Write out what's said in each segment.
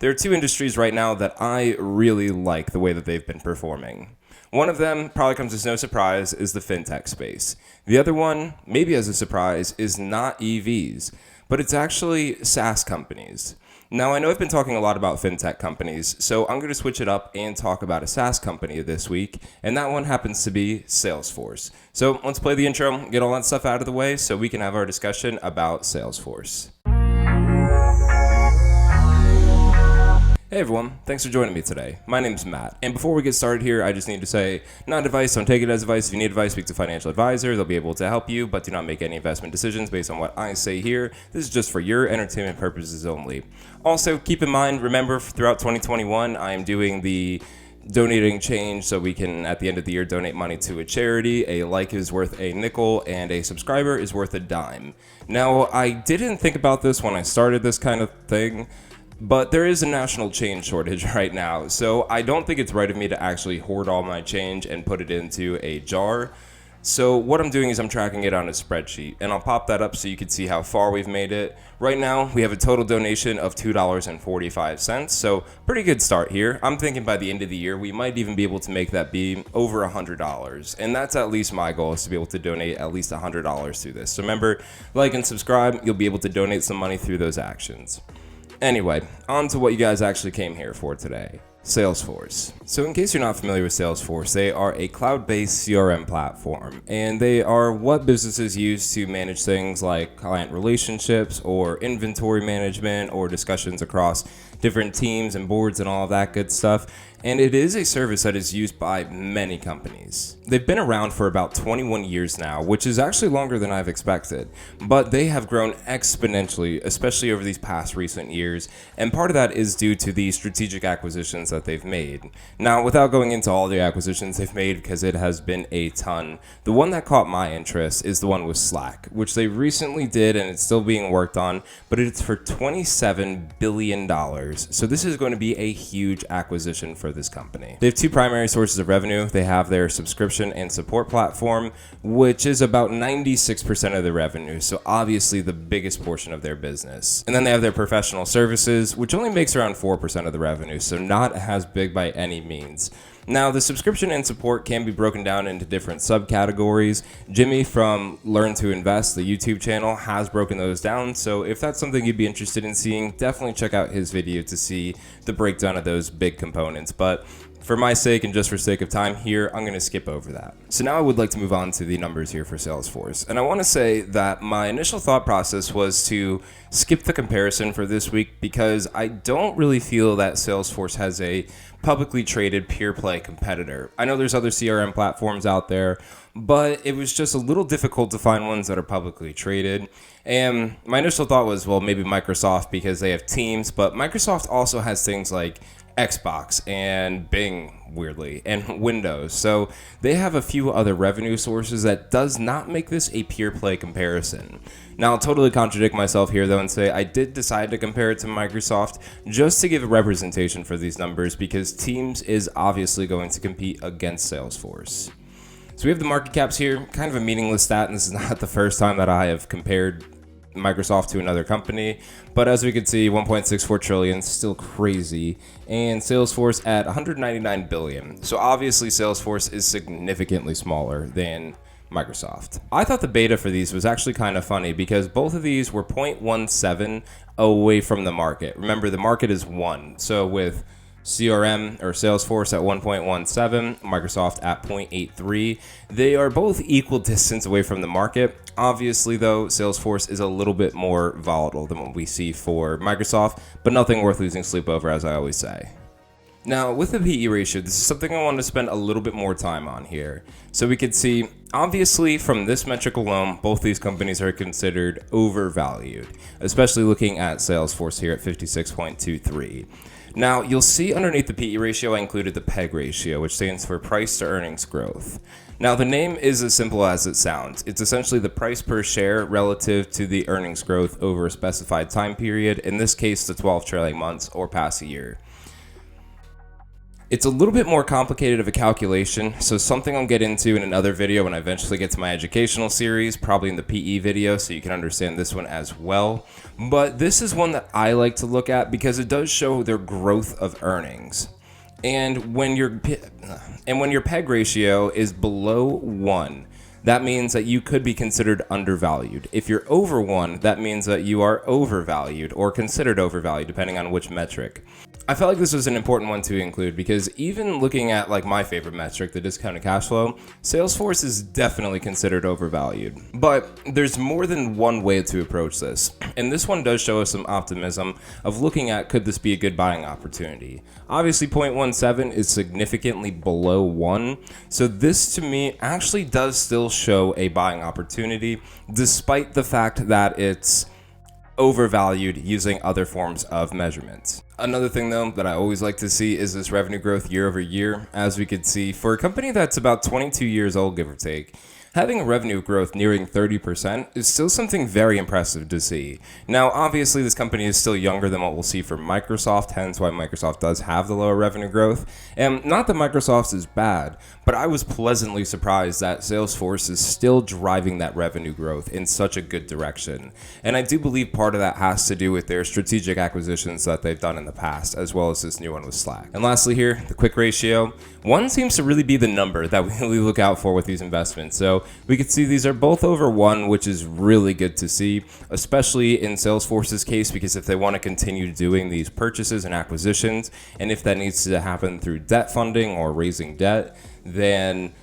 there are two industries right now that I really like the way that they've been performing. One of them, probably comes as no surprise, is the fintech space. The other one, maybe as a surprise, is not EVs, but it's actually SaaS companies. Now, I know I've been talking a lot about fintech companies, so I'm going to switch it up and talk about a SaaS company this week, and that one happens to be SalesForce. So let's play the intro, get all that stuff out of the way so we can have our discussion about SalesForce. Hey everyone, thanks for joining me today. My name's Matt, and before we get started here, I just need to say, not advice, don't take it as advice. If you need advice, speak to a financial advisor. They'll be able to help you, but do not make any investment decisions based on what I say here. This is just for your entertainment purposes only. Also, keep in mind, remember, throughout 2021, I am doing the donating change so we can, at the end of the year, donate money to a charity. A like is worth a nickel, and a subscriber is worth a dime. Now, I didn't think about this when I started this kind of thing, but there is a national change shortage right now, so I don't think it's right of me to actually hoard all my change and put it into a jar. So what I'm doing is I'm tracking it on a spreadsheet, and I'll pop that up so you can see how far we've made it. Right now, we have a total donation of $2.45, so pretty good start here. I'm thinking by the end of the year, we might even be able to make that be over $100, and that's at least my goal, is to be able to donate at least $100 through this. So remember, like and subscribe, you'll be able to donate some money through those actions. Anyway, on to what you guys actually came here for today. SalesForce. So in case you're not familiar with SalesForce, they are a cloud-based CRM platform, and they are what businesses use to manage things like client relationships or inventory management or discussions across different teams and boards and all of that good stuff. And it is a service that is used by many companies. They've been around for about 21 years now, which is actually longer than I've expected, but they have grown exponentially, especially over these past recent years, and part of that is due to the strategic acquisitions that they've made. Now, without going into all the acquisitions they've made, because it has been a ton, the one that caught my interest is the one with Slack, which they recently did, and it's still being worked on, but it's for $27 billion. So this is going to be a huge acquisition for this company. They have two primary sources of revenue. They have their subscription and support platform, which is about 96% of the revenue, so obviously the biggest portion of their business. And then they have their professional services, which only makes around 4% of the revenue, so not as big by any means. Now, the subscription and support can be broken down into different subcategories. Jimmy from Learn to Invest, the YouTube channel, has broken those down, so if that's something you'd be interested in seeing, definitely check out his video to see the breakdown of those big components. But for my sake and just for sake of time here, I'm going to skip over that. So now I would like to move on to the numbers here for SalesForce. And I want to say that my initial thought process was to skip the comparison for this week because I don't really feel that SalesForce has a publicly traded pure play competitor. I know there's other CRM platforms out there, but it was just a little difficult to find ones that are publicly traded. And my initial thought was, well, maybe Microsoft because they have Teams, but Microsoft also has things like Xbox and Bing, weirdly, and Windows. So they have a few other revenue sources that does not make this a pure play comparison. Now, I'll totally contradict myself here, though, and say I did decide to compare it to Microsoft just to give a representation for these numbers because Teams is obviously going to compete against Salesforce. So we have the market caps here, kind of a meaningless stat, and this is not the first time that I have compared Microsoft to another company, but as we can see, 1.64 trillion, still crazy, and Salesforce at 199 billion. So obviously Salesforce is significantly smaller than Microsoft. I thought the beta for these was actually kind of funny because both of these were 0.17 away from the market. Remember, the market is 1. So with CRM or Salesforce at 1.17, Microsoft at 0.83. They are both equal distance away from the market. Obviously, though, Salesforce is a little bit more volatile than what we see for Microsoft, but nothing worth losing sleep over, as I always say. Now, with the PE ratio, this is something I want to spend a little bit more time on here. So we could see, obviously, from this metric alone, both these companies are considered overvalued, especially looking at Salesforce here at 56.23. Now, you'll see underneath the PE ratio, I included the PEG ratio, which stands for price to earnings growth. Now, the name is as simple as it sounds. It's essentially the price per share relative to the earnings growth over a specified time period, in this case, the 12 trailing months or past a year. It's a little bit more complicated of a calculation, so something I'll get into in another video when I eventually get to my educational series, probably in the PE video, so you can understand this one as well. But this is one that I like to look at because it does show their growth of earnings. And when your PEG ratio is below 1, that means that you could be considered undervalued. If you're over 1, that means that you are overvalued or considered overvalued, depending on which metric. I felt like this was an important one to include because even looking at like my favorite metric, the discounted cash flow, SalesForce is definitely considered overvalued. But there's more than one way to approach this. And this one does show us some optimism of looking at, could this be a good buying opportunity? Obviously 0.17 is significantly below 1. So this to me actually does still show a buying opportunity despite the fact that it's overvalued using other forms of measurements. Another thing though that I always like to see is this revenue growth year over year. As we could see, for a company that's about 22 years old, give or take, having a revenue growth nearing 30% is still something very impressive to see. Now, obviously, this company is still younger than what we'll see from Microsoft, hence why Microsoft does have the lower revenue growth. And not that Microsoft is bad, but I was pleasantly surprised that SalesForce is still driving that revenue growth in such a good direction. And I do believe part of that has to do with their strategic acquisitions that they've done in the past, as well as this new one with Slack. And lastly here, the quick ratio. 1 seems to really be the number that we really look out for with these investments. So we can see these are both over 1, which is really good to see, especially in Salesforce's case, because if they want to continue doing these purchases and acquisitions, and if that needs to happen through debt funding or raising debt, then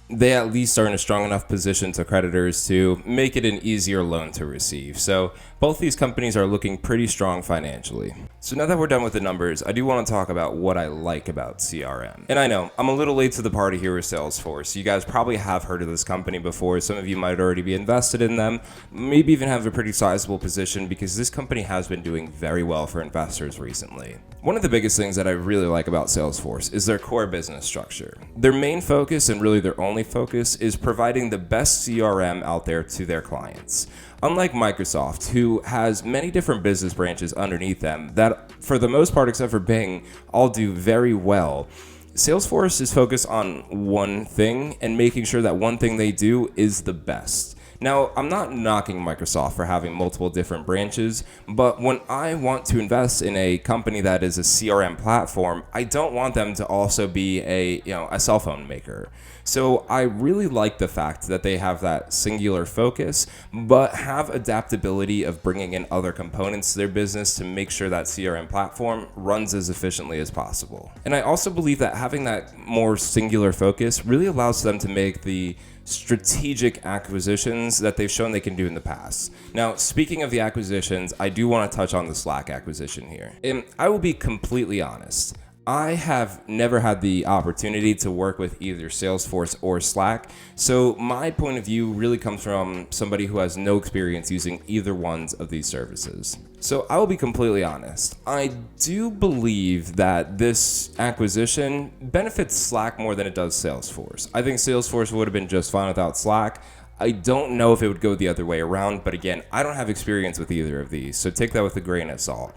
they at least are in a strong enough position to creditors to make it an easier loan to receive. So both these companies are looking pretty strong financially. So now that we're done with the numbers, I do want to talk about what I like about CRM. And I know I'm a little late to the party here with Salesforce. You guys probably have heard of this company before. Some of you might already be invested in them, maybe even have a pretty sizable position because this company has been doing very well for investors recently. One of the biggest things that I really like about Salesforce is their core business structure. Their main focus, and really their only focus, is providing the best CRM out there to their clients. Unlike Microsoft, who has many different business branches underneath them that, for the most part, except for Bing, all do very well, Salesforce is focused on one thing and making sure that one thing they do is the best. Now, I'm not knocking Microsoft for having multiple different branches, but when I want to invest in a company that is a CRM platform, I don't want them to also be a cell phone maker. So I really like the fact that they have that singular focus, but have adaptability of bringing in other components to their business to make sure that CRM platform runs as efficiently as possible. And I also believe that having that more singular focus really allows them to make the strategic acquisitions that they've shown they can do in the past. Now, speaking of the acquisitions, I do want to touch on the Slack acquisition here. And I will be completely honest. I have never had the opportunity to work with either Salesforce or Slack, so my point of view really comes from somebody who has no experience using either ones of these services. So I will be completely honest. I do believe that this acquisition benefits Slack more than it does Salesforce. I think Salesforce would have been just fine without Slack. I don't know if it would go the other way around, but again, I don't have experience with either of these, so take that with a grain of salt.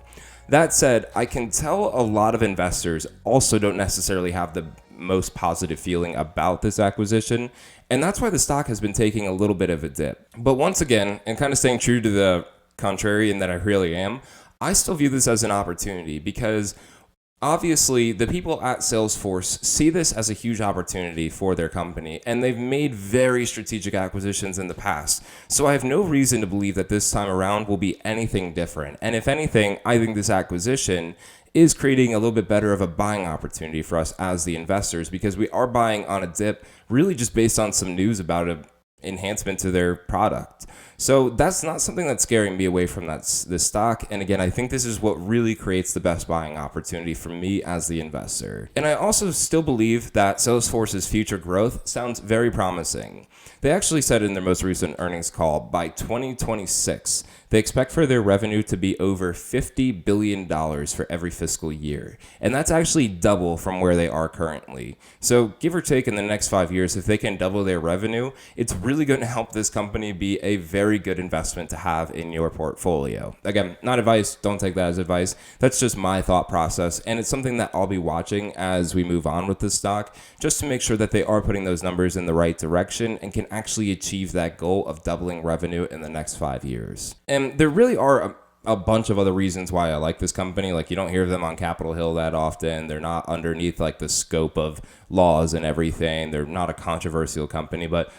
That said, I can tell a lot of investors also don't necessarily have the most positive feeling about this acquisition, and that's why the stock has been taking a little bit of a dip. But once again, and kind of staying true to the contrarian that I really am, I still view this as an opportunity because obviously, the people at Salesforce see this as a huge opportunity for their company, and they've made very strategic acquisitions in the past. So I have no reason to believe that this time around will be anything different. And if anything, I think this acquisition is creating a little bit better of a buying opportunity for us as the investors because we are buying on a dip really just based on some news about an enhancement to their product. So that's not something that's scaring me away from this stock. And again, I think this is what really creates the best buying opportunity for me as the investor. And I also still believe that Salesforce's future growth sounds very promising. They actually said in their most recent earnings call, by 2026, they expect for their revenue to be over $50 billion for every fiscal year. And that's actually double from where they are currently. So give or take in the next 5 years, if they can double their revenue, it's really really going to help this company be a very good investment to have in your portfolio. Again, not advice. Don't take that as advice. That's just my thought process. And it's something that I'll be watching as we move on with this stock, just to make sure that they are putting those numbers in the right direction and can actually achieve that goal of doubling revenue in the next 5 years. And there really are a bunch of other reasons why I like this company. Like, you don't hear them on Capitol Hill that often. They're not underneath like the scope of laws and everything. They're not a controversial company, but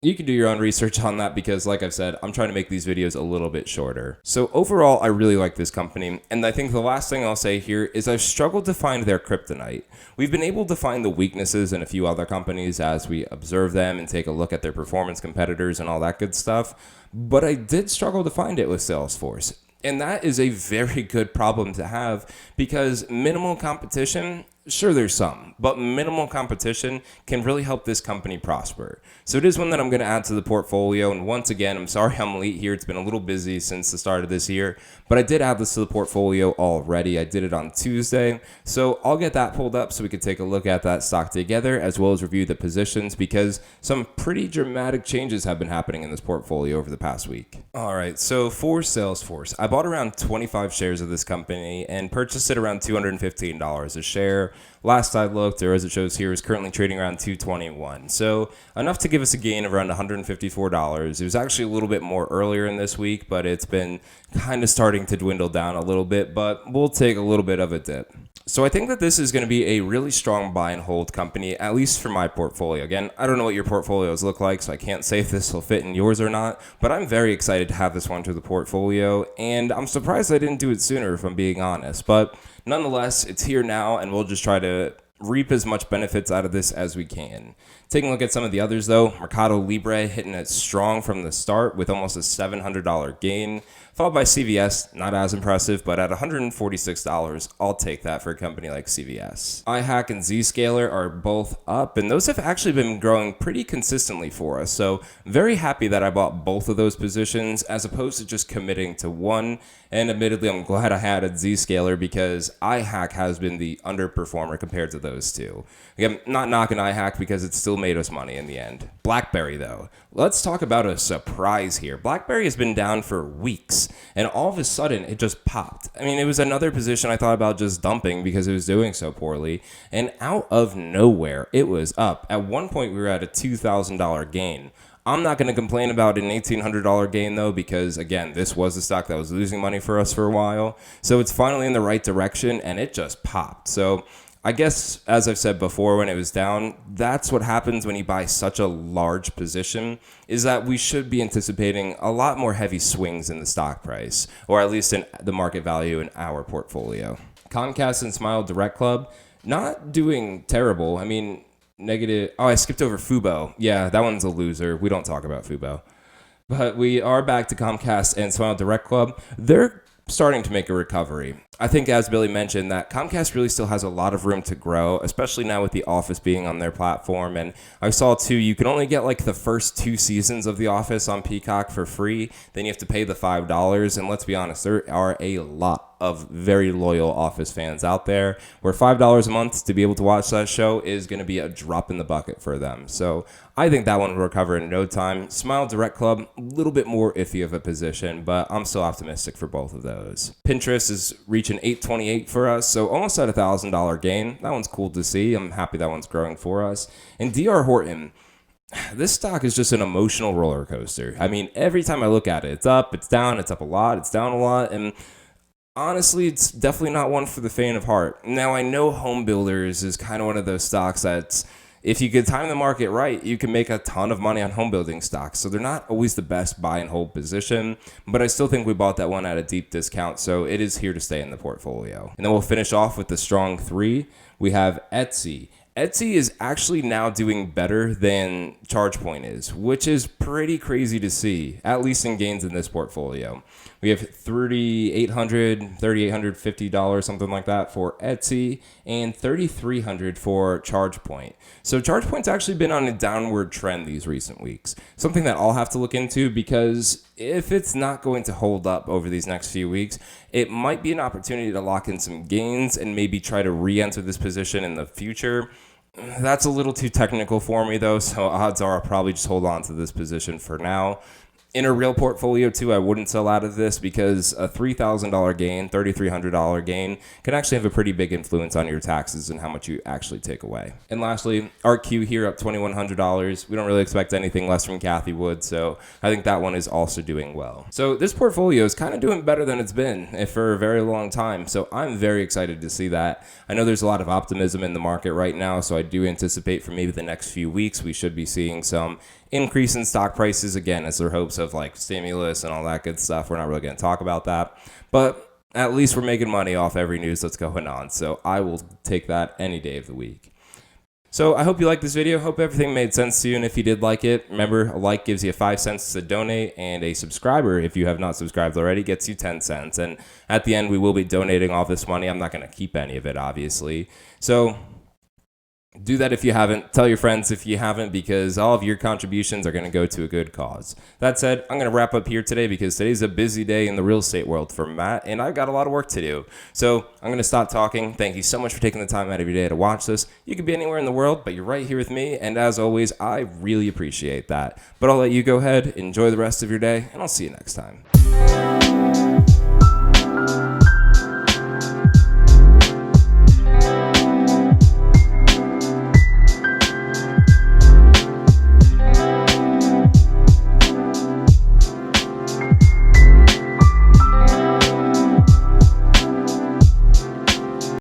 you can do your own research on that because, like I've said, I'm trying to make these videos a little bit shorter. So overall, I really like this company. And I think the last thing I'll say here is I've struggled to find their kryptonite. We've been able to find the weaknesses in a few other companies as we observe them and take a look at their performance competitors and all that good stuff. But I did struggle to find it with SalesForce. And that is a very good problem to have because minimal competition, sure, there's some, but minimal competition can really help this company prosper. So it is one that I'm going to add to the portfolio. And once again, I'm sorry I'm late here. It's been a little busy since the start of this year, but I did add this to the portfolio already. I did it on Tuesday. So I'll get that pulled up so we can take a look at that stock together as well as review the positions because some pretty dramatic changes have been happening in this portfolio over the past week. All right, so for SalesForce, I bought around 25 shares of this company and purchased it around $215 a share. Last I looked, or as it shows here, is currently trading around $221. So enough to give us a gain of around $154. It was actually a little bit more earlier in this week, but it's been kind of starting to dwindle down a little bit, but we'll take a little bit of a dip. So I think that this is going to be a really strong buy and hold company, at least for my portfolio. Again, I don't know what your portfolios look like, so I can't say if this will fit in yours or not, but I'm very excited to have this one to the portfolio, and I'm surprised I didn't do it sooner, if I'm being honest. But nonetheless, it's here now, and we'll just try to reap as much benefits out of this as we can. Taking a look at some of the others, though, Mercado Libre hitting it strong from the start with almost a $700 gain, followed by CVS, not as impressive, but at $146, I'll take that for a company like CVS. iHack and Zscaler are both up, and those have actually been growing pretty consistently for us, so very happy that I bought both of those positions as opposed to just committing to one, and admittedly, I'm glad I had a Zscaler because iHack has been the underperformer compared to those two. Again, not knocking iHack because it still made us money in the end. BlackBerry, though. Let's talk about a surprise here. BlackBerry has been down for weeks, and all of a sudden, it just popped. I mean, it was another position I thought about just dumping because it was doing so poorly, and out of nowhere, it was up. At one point, we were at a $2,000 gain. I'm not going to complain about an $1,800 gain, though, because, again, this was a stock that was losing money for us for a while. So it's finally in the right direction, and it just popped. So I guess, as I've said before, when it was down, that's what happens when you buy such a large position, is that we should be anticipating a lot more heavy swings in the stock price, or at least in the market value in our portfolio. Comcast and Smile Direct Club, not doing terrible. I mean, negative. Oh, I skipped over Fubo. Yeah, that one's a loser. We don't talk about Fubo. But we are back to Comcast and Smile Direct Club. They're starting to make a recovery. I think, as Billy mentioned, that Comcast really still has a lot of room to grow, especially now with The Office being on their platform. And I saw, too, you can only get like the first 2 seasons of The Office on Peacock for free. Then you have to pay the $5. And let's be honest, there are a lot of very loyal Office fans out there where $5 a month to be able to watch that show is going to be a drop in the bucket for them. So I think that one will recover in no time. Smile Direct Club, a little bit more iffy of a position, but I'm still optimistic for both of those. Pinterest is reaching $828 for us, so almost at $1,000 gain. That one's cool to see. I'm happy that one's growing for us. And DR Horton, this stock is just an emotional roller coaster. I mean, every time I look at it, it's up, it's down, it's up a lot, it's down a lot, and honestly, it's definitely not one for the faint of heart. Now, I know home builders is kind of one of those stocks that's, if you could time the market right, you can make a ton of money on home building stocks. So they're not always the best buy and hold position, but I still think we bought that one at a deep discount. So it is here to stay in the portfolio. And then we'll finish off with the strong 3. We have Etsy. Etsy is actually now doing better than ChargePoint is, which is pretty crazy to see, at least in gains in this portfolio. We have $3,850, something like that for Etsy, and $3,300 for ChargePoint. So ChargePoint's actually been on a downward trend these recent weeks, something that I'll have to look into because if it's not going to hold up over these next few weeks, it might be an opportunity to lock in some gains and maybe try to re-enter this position in the future. That's a little too technical for me though, so odds are I'll probably just hold on to this position for now. In a real portfolio too, I wouldn't sell out of this because a $3,000 gain, $3,300 gain can actually have a pretty big influence on your taxes and how much you actually take away. And lastly, RQ here up $2,100. We don't really expect anything less from Kathy Wood, so I think that one is also doing well. So this portfolio is kind of doing better than it's been for a very long time, so I'm very excited to see that. I know there's a lot of optimism in the market right now, so I do anticipate for maybe the next few weeks we should be seeing some increase in stock prices again as their hopes of like stimulus and all that good stuff. We're not really going to talk about that, but at least we're making money off every news that's going on. So I will take that any day of the week. So I hope you liked this video. Hope everything made sense to you. And if you did like it, remember a like gives you 5 cents to donate, and a subscriber, if you have not subscribed already, gets you 10 cents. And at the end, we will be donating all this money. I'm not going to keep any of it, obviously. So do that if you haven't. Tell your friends if you haven't, because all of your contributions are going to go to a good cause. That said, I'm going to wrap up here today because today's a busy day in the real estate world for Matt, and I've got a lot of work to do. So I'm going to stop talking. Thank you so much for taking the time out of your day to watch this. You could be anywhere in the world, but you're right here with me, and as always, I really appreciate that. But I'll let you go ahead, enjoy the rest of your day, and I'll see you next time.